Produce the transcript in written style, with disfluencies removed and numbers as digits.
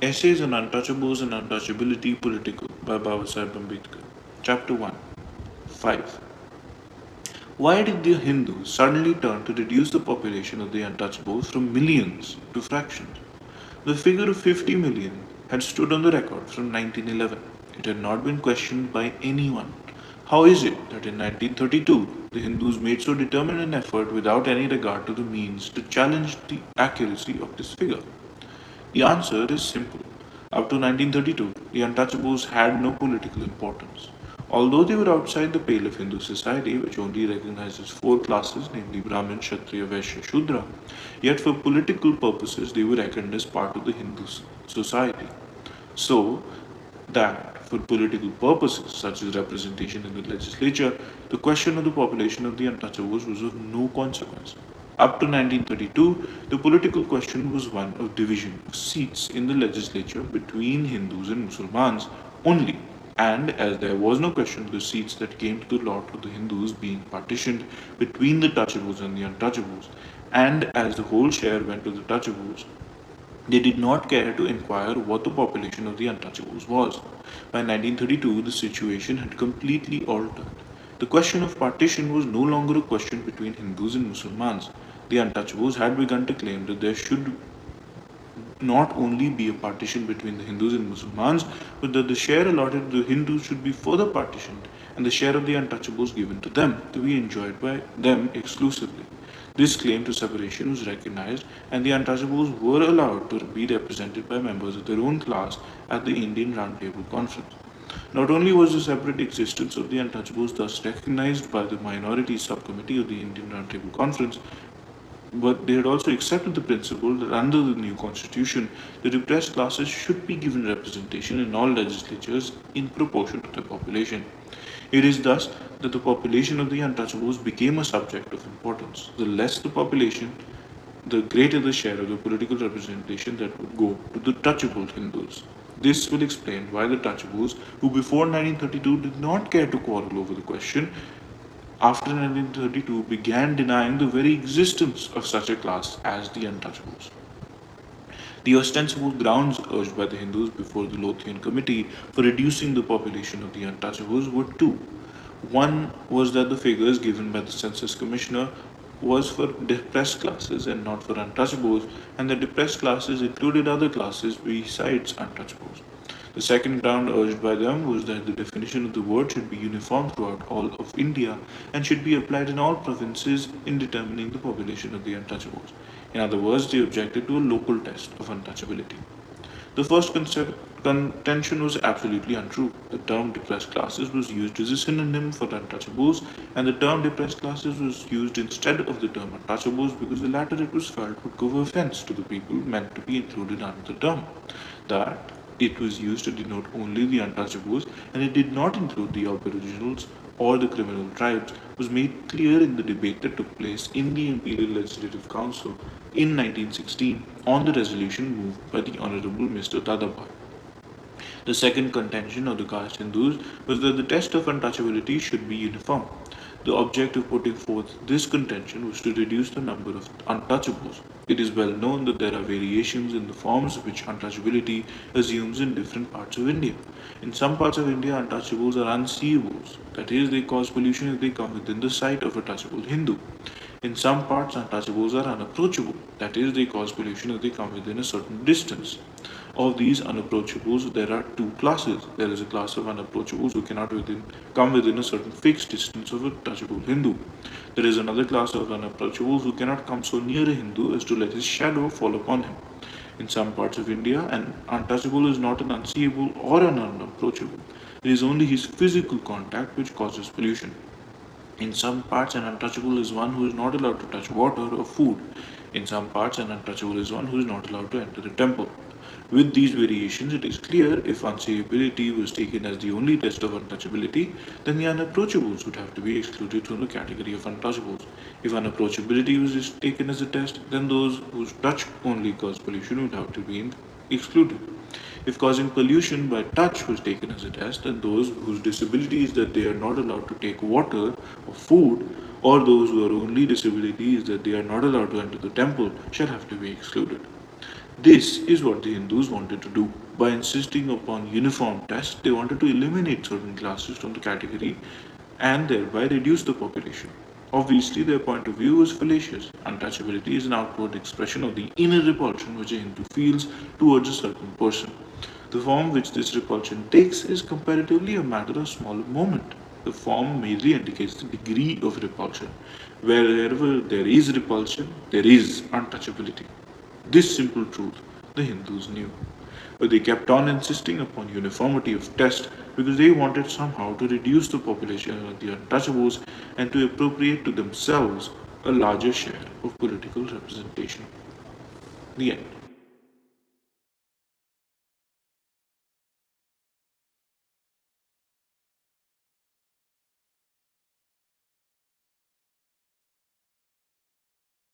Essays on Untouchables and Untouchability Political by Babasaheb Ambedkar. Chapter 1. 5. Why did the Hindus suddenly turn to reduce the population of the untouchables from millions to fractions? The figure of 50 million had stood on the record from 1911. It had not been questioned by anyone. How is it that in 1932 the Hindus made so determined an effort without any regard to the means to challenge the accuracy of this figure? The answer is simple. Up to 1932, the untouchables had no political importance. Although they were outside the pale of Hindu society, which only recognizes four classes, namely Brahmin, Kshatriya, Vaishya, Shudra, yet for political purposes they were reckoned as part of the Hindu society. So that, for political purposes such as representation in the legislature, the question of the population of the untouchables was of no consequence. Up to 1932, the political question was one of division of seats in the legislature between Hindus and Muslims only. And as there was no question of the seats that came to the lot of the Hindus being partitioned between the touchables and the untouchables, and as the whole share went to the touchables, they did not care to inquire what the population of the untouchables was. By 1932, the situation had completely altered. The question of partition was no longer a question between Hindus and Muslims. The untouchables had begun to claim that there should not only be a partition between the Hindus and Muslims, but that the share allotted to the Hindus should be further partitioned and the share of the untouchables given to them to be enjoyed by them exclusively. This claim to separation was recognized, and the untouchables were allowed to be represented by members of their own class at the Indian Round Table Conference. Not only was the separate existence of the untouchables thus recognized by the minority subcommittee of the Indian Round Table Conference, but they had also accepted the principle that under the new constitution, the repressed classes should be given representation in all legislatures in proportion to their population. It is thus that the population of the untouchables became a subject of importance. The less the population, the greater the share of the political representation that would go to the touchable Hindus. This will explain why the touchables, who before 1932 did not care to quarrel over the question, after 1932 began denying the very existence of such a class as the untouchables. The ostensible grounds urged by the Hindus before the Lothian Committee for reducing the population of the untouchables were two. One was that the figures given by the census commissioner was for depressed classes and not for untouchables, and the depressed classes included other classes besides untouchables. The second ground urged by them was that the definition of the word should be uniform throughout all of India and should be applied in all provinces in determining the population of the untouchables. In other words, they objected to a local test of untouchability. The first contention was absolutely untrue. The term depressed classes was used as a synonym for untouchables, and the term depressed classes was used instead of the term untouchables because the latter, it was felt, would give offense to the people meant to be included under the term. That it was used to denote only the untouchables and it did not include the aboriginals or the criminal tribes was made clear in the debate that took place in the Imperial Legislative Council in 1916 on the resolution moved by the Honorable Mr. Dadabhai. The second contention of the caste Hindus was that the test of untouchability should be uniform. The object of putting forth this contention was to reduce the number of untouchables. It is well known that there are variations in the forms which untouchability assumes in different parts of India. In some parts of India, untouchables are unseeables, that is, they cause pollution if they come within the sight of a touchable Hindu. In some parts, untouchables are unapproachable, that is, they cause pollution if they come within a certain distance. Of these unapproachables, there are two classes. There is a class of unapproachables who cannot come within a certain fixed distance of a touchable Hindu. There is another class of unapproachables who cannot come so near a Hindu as to let his shadow fall upon him. In some parts of India, an untouchable is not an unseeable or an unapproachable. It is only his physical contact which causes pollution. In some parts, an untouchable is one who is not allowed to touch water or food. In some parts, an untouchable is one who is not allowed to enter a temple. With these variations, it is clear if unseeability was taken as the only test of untouchability, then the unapproachables would have to be excluded from the category of untouchables. If unapproachability was taken as a test, then those whose touch only cause pollution would have to be excluded. If causing pollution by touch was taken as a test, then those whose disability is that they are not allowed to take water or food, or those who are only disability is that they are not allowed to enter the temple, shall have to be excluded. This is what the Hindus wanted to do. By insisting upon uniform tests, they wanted to eliminate certain classes from the category and thereby reduce the population. Obviously, their point of view was fallacious. Untouchability is an outward expression of the inner repulsion which a Hindu feels towards a certain person. The form which this repulsion takes is comparatively a matter of small moment. The form merely indicates the degree of repulsion. Wherever there is repulsion, there is untouchability. This simple truth the Hindus knew. But they kept on insisting upon uniformity of test because they wanted somehow to reduce the population of the untouchables and to appropriate to themselves a larger share of political representation. The end.